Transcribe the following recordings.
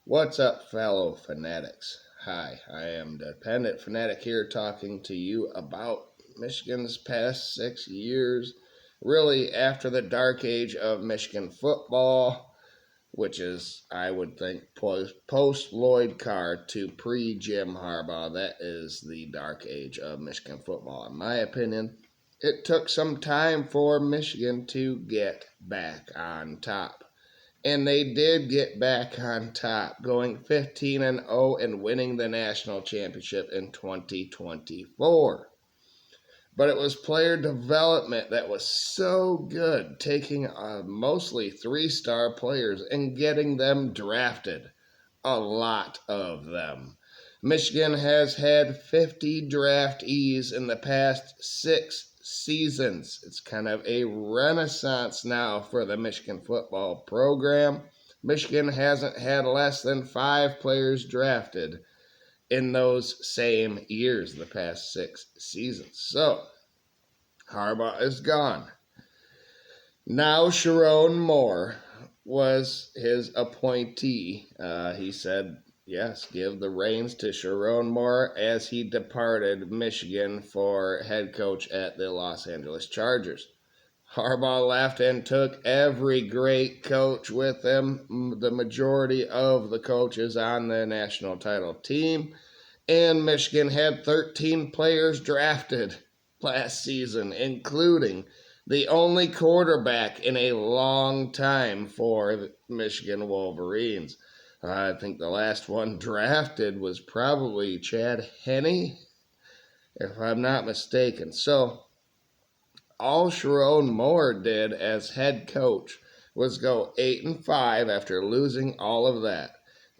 What's up, fellow fanatics? Hi, I am Dependent Fanatic here talking to you about Michigan's past 6 years, really after the dark age of Michigan football, which is, I would think, post Lloyd Carr to pre Jim Harbaugh. That is the dark age of Michigan football, in my opinion. It took some time for Michigan to get back on top. And they did get back on top, going 15-0 and winning the national championship in 2024. But it was player development that was so good, taking mostly three-star players and getting them drafted. A lot of them. Michigan has had 50 draftees in the past 6 seasons. It's kind of a renaissance now for the Michigan football program. Michigan hasn't had less than 5 players drafted in those same years, the past 6 seasons. So, Harbaugh is gone. Now Sharon Moore was his appointee. He said, yes, give the reins to Sharon Moore as he departed Michigan for head coach at the Los Angeles Chargers. Harbaugh left and took every great coach with him, the majority of the coaches on the national title team. And Michigan had 13 players drafted last season, including the only quarterback in a long time for the Michigan Wolverines. I think the last one drafted was probably Chad Henne, if I'm not mistaken. So, all Sharon Moore did as head coach was go 8-5 after losing all of that.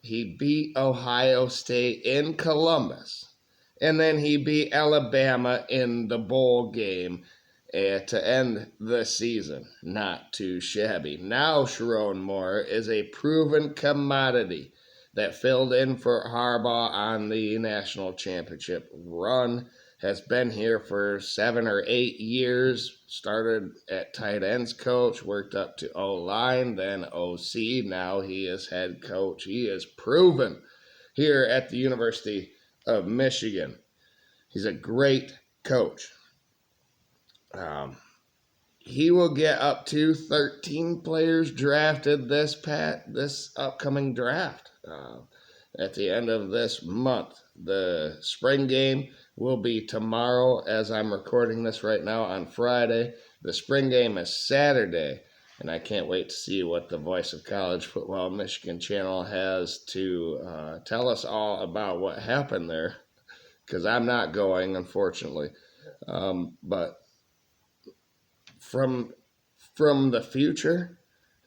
He beat Ohio State in Columbus, and then he beat Alabama in the bowl game to end the season. Not too shabby. Now Sharon Moore is a proven commodity that filled in for Harbaugh on the national championship run, has been here for 7 or 8 years, started at tight ends coach, worked up to O-line, then OC, now he is head coach. He is proven here at the University of Michigan. He's a great coach. He will get up to 13 players drafted this upcoming draft at the end of this month. The spring game will be tomorrow as I'm recording this right now on Friday. The spring game is Saturday, and I can't wait to see what the Voice of College Football Michigan channel has to tell us all about what happened there, because I'm not going, unfortunately. But from the future,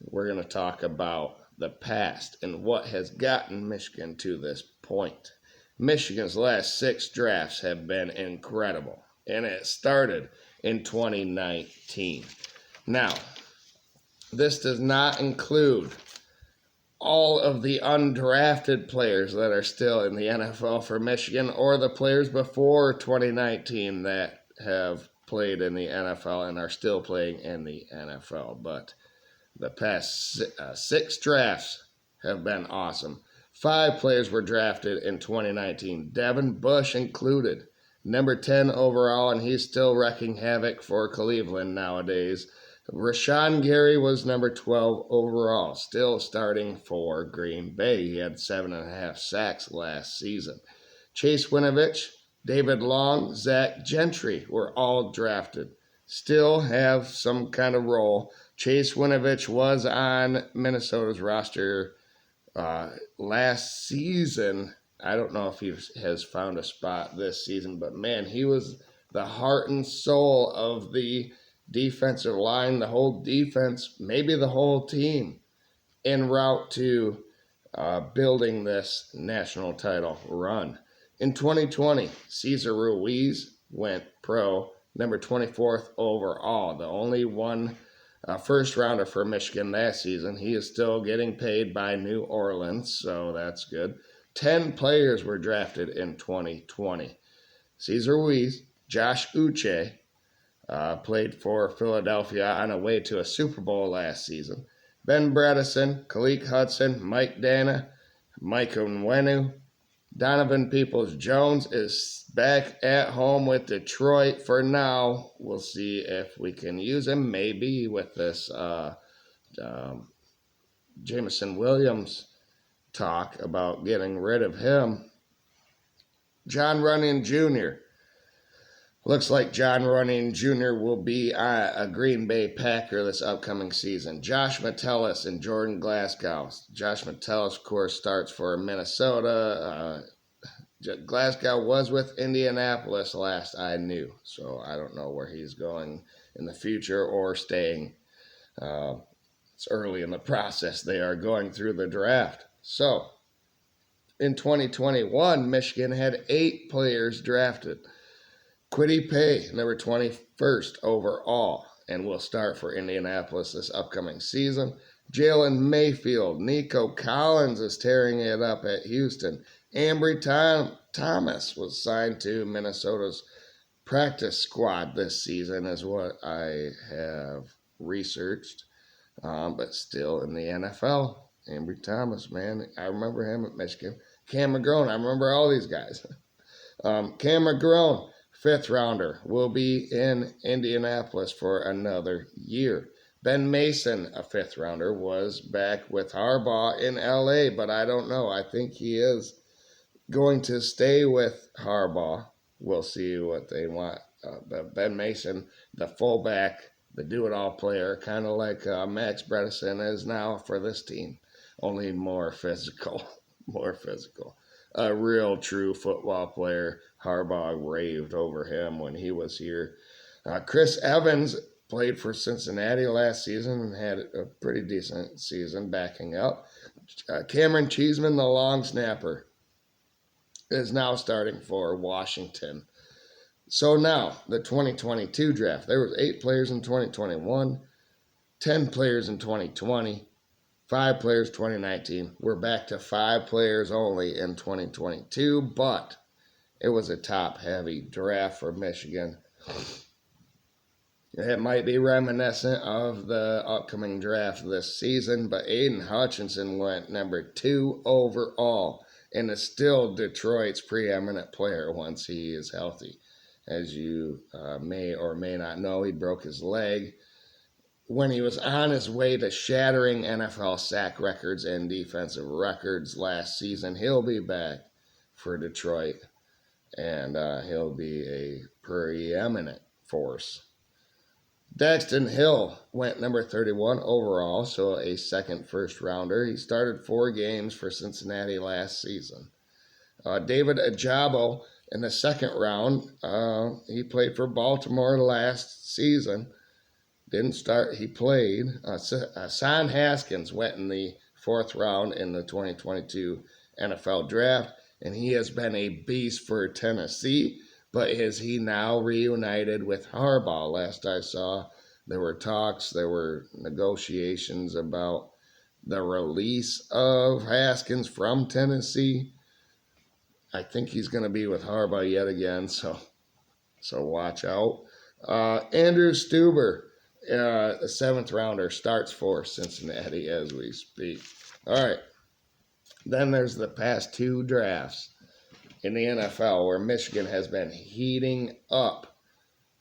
we're going to talk about the past and what has gotten Michigan to this point. Michigan's last 6 drafts have been incredible, and it started in 2019. Now, this does not include all of the undrafted players that are still in the NFL for Michigan, or the players before 2019 that have played in the NFL and are still playing in the NFL. But the past 6 drafts have been awesome. 5 players were drafted in 2019, Devin Bush included, number 10 overall, and he's still wreaking havoc for Cleveland nowadays. Rashawn Gary was number 12 overall, still starting for Green Bay. He had 7.5 sacks last season. Chase Winovich, David Long, Zach Gentry were all drafted. Still have some kind of role. Chase Winovich was on Minnesota's roster last season. I don't know if he has found a spot this season, but man, he was the heart and soul of the defensive line, the whole defense, maybe the whole team, en route to building this national title run. In 2020, Cesar Ruiz went pro, number 24th overall, the only one first rounder for Michigan last season. He is still getting paid by New Orleans, so that's good. 10 players were drafted in 2020. Cesar Ruiz, Josh Uche, played for Philadelphia on a way to a Super Bowl last season. Ben Bredesen, Khaleke Hudson, Mike Dana, Mike Onwenu. Donovan Peoples-Jones is back at home with Detroit for now. We'll see if we can use him, maybe with this um, Jameson Williams talk about getting rid of him. John Runyon Jr. Looks like John Runyon Jr. will be a Green Bay Packer this upcoming season. Josh Metellus and Jordan Glasgow. Josh Metellus, of course, starts for Minnesota. Glasgow was with Indianapolis last I knew, so I don't know where he's going in the future or staying. It's early in the process. They are going through the draft. So, in 2021, Michigan had 8 players drafted. Kwity Paye, number 21st overall, and will start for Indianapolis this upcoming season. Jalen Mayfield, Nico Collins is tearing it up at Houston. Ambry Thomas was signed to Minnesota's practice squad this season, is what I have researched, but still in the NFL. Ambry Thomas, man, I remember him at Michigan. Cam McGrone, I remember all these guys. Cam McGrone, 5th rounder, will be in Indianapolis for another year. Ben Mason, a 5th rounder, was back with Harbaugh in LA, but I don't know. I think he is going to stay with Harbaugh. We'll see what they want. But Ben Mason, the fullback, the do-it-all player, kind of like Max Bredesen is now for this team, only more physical, more physical. A real true football player. Harbaugh raved over him when he was here. Chris Evans played for Cincinnati last season and had a pretty decent season backing up. Cameron Cheeseman, the long snapper, is now starting for Washington. So now, the 2022 draft. There was 8 players in 2021, 10 players in 2020, 5 players 2019. We're back to 5 players only in 2022, but it was a top-heavy draft for Michigan. It might be reminiscent of the upcoming draft this season, but Aiden Hutchinson went number 2 overall and is still Detroit's preeminent player once he is healthy. As you may or may not know, he broke his leg when he was on his way to shattering NFL sack records and defensive records last season. He'll be back for Detroit, and he'll be a preeminent force. Daxton Hill went number 31 overall, so a second first rounder. He started 4 games for Cincinnati last season. David Ajabo in the second round, he played for Baltimore last season. Didn't start, he played. Son Haskins went in the 4th round in the 2022 NFL draft, and he has been a beast for Tennessee. But is he now reunited with Harbaugh? Last I saw, there were talks, there were negotiations about the release of Haskins from Tennessee. I think he's going to be with Harbaugh yet again, so watch out. Andrew Stuber, the 7th rounder, starts for Cincinnati as we speak. All right. Then there's the past 2 drafts in the NFL where Michigan has been heating up.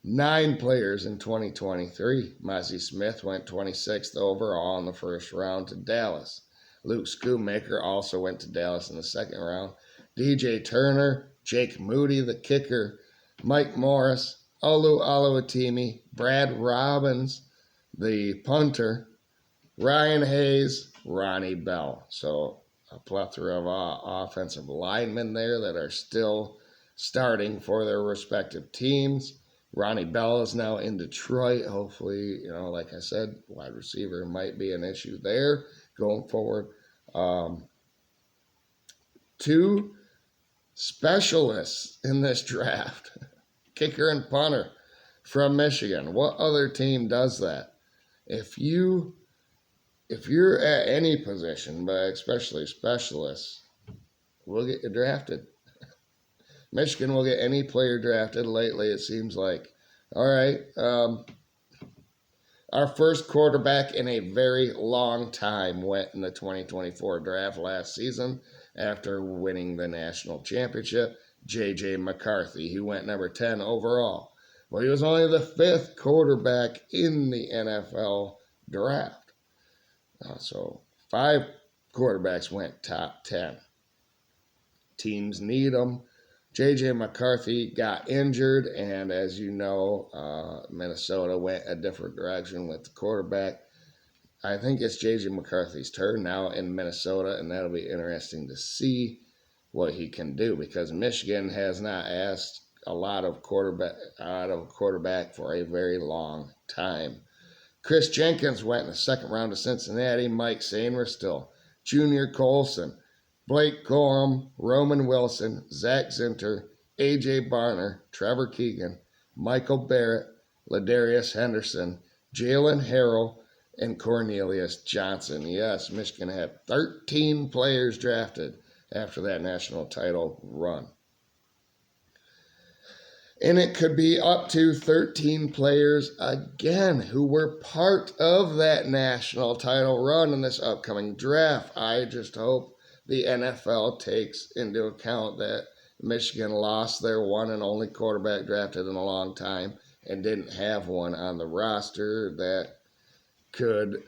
9 players in 2023. Mozzie Smith went 26th overall in the 1st round to Dallas. Luke Schoonmaker also went to Dallas in the 2nd round. DJ Turner, Jake Moody, the kicker, Mike Morris, Olu Oluwatimi, Brad Robbins, the punter, Ryan Hayes, Ronnie Bell. So a plethora of offensive linemen there that are still starting for their respective teams. Ronnie Bell is now in Detroit. Hopefully, like I said, wide receiver might be an issue there going forward. 2 specialists in this draft, kicker and punter from Michigan. What other team does that? If you're at any position, but especially specialists, we'll get you drafted. Michigan will get any player drafted lately, it seems like. All right. Our first quarterback in a very long time went in the 2024 draft last season after winning the national championship. J.J. McCarthy. He went number 10 overall. Well, he was only the fifth quarterback in the NFL draft. So 5 quarterbacks went top 10. Teams need them. J.J. McCarthy got injured, and as you know, Minnesota went a different direction with the quarterback. I think it's J.J. McCarthy's turn now in Minnesota, and that'll be interesting to see what he can do because Michigan has not asked a lot of quarterback for a very long time. Chris Jenkins went in the second round to Cincinnati. Mike Sainristil, Junior Colson, Blake Corum, Roman Wilson, Zach Zinter, A.J. Barner, Trevor Keegan, Michael Barrett, Ladarius Henderson, Jalen Harrell, and Cornelius Johnson. Yes, Michigan had 13 players drafted after that national title run. And it could be up to 13 players again who were part of that national title run in this upcoming draft. I just hope the NFL takes into account that Michigan lost their one and only quarterback drafted in a long time and didn't have one on the roster that could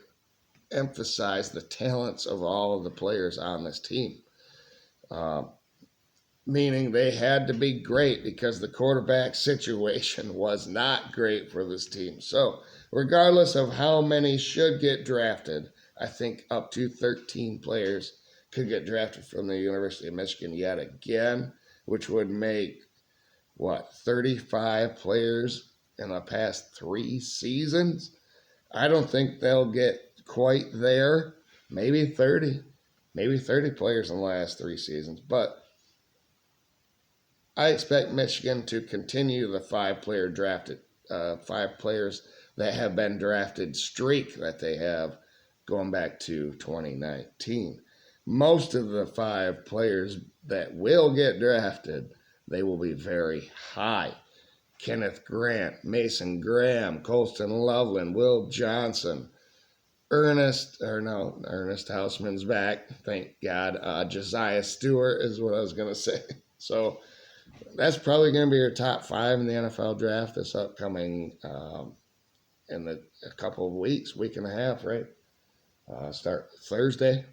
emphasize the talents of all of the players on this team. Meaning they had to be great because the quarterback situation was not great for this team. So, regardless of how many should get drafted, I think up to 13 players could get drafted from the University of Michigan yet again, which would make, 35 players in the past 3 seasons? I don't think they'll get quite there. Maybe 30 players in the last 3 seasons, but I expect Michigan to continue the 5 players that have been drafted streak that they have going back to 2019. Most of the 5 players that will get drafted, they will be very high. Kenneth Grant, Mason Graham, Colston Loveland, Will Johnson, Ernest Hausman's back, thank God. Josiah Stewart is what I was going to say. So that's probably going to be your top 5 in the NFL draft this upcoming in a couple of weeks, week and a half, right? Start Thursday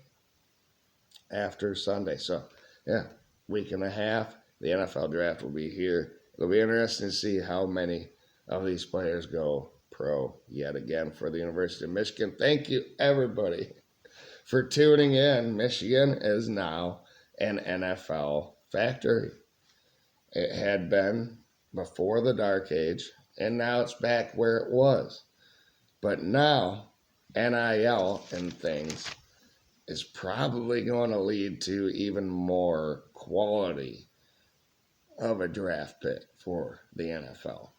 after Sunday. So, yeah, week and a half. The NFL draft will be here. It'll be interesting to see how many of these players go pro yet again for the University of Michigan. Thank you, everybody, for tuning in. Michigan is now an NFL factory. It had been before the Dark Age, and now it's back where it was. But now, NIL and things is probably going to lead to even more quality of a draft pick for the NFL.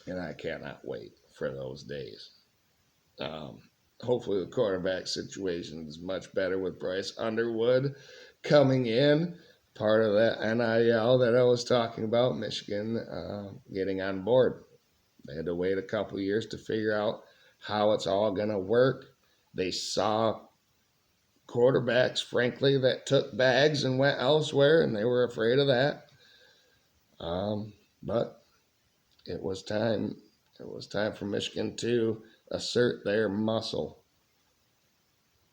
And I cannot wait for those days. Hopefully the quarterback situation is much better with Bryce Underwood coming in. Part of that NIL that I was talking about, Michigan getting on board. They had to wait a couple years to figure out how it's all going to work. They saw quarterbacks, frankly, that took bags and went elsewhere, and they were afraid of that. But it was time. It was time for Michigan to assert their muscle.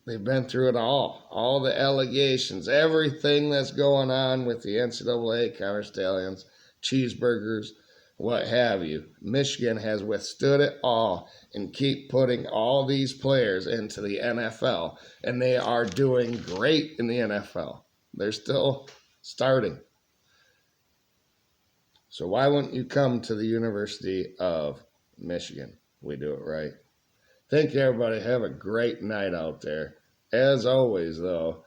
They've been through it all the allegations, everything that's going on with the NCAA, Counter Stallions, cheeseburgers, what have you. Michigan has withstood it all and keep putting all these players into the NFL, and they are doing great in the NFL. They're still starting. So why wouldn't you come to the University of Michigan? We do it right. Thank you, everybody. Have a great night out there. As always, though,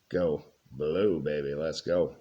go blue, baby. Let's go.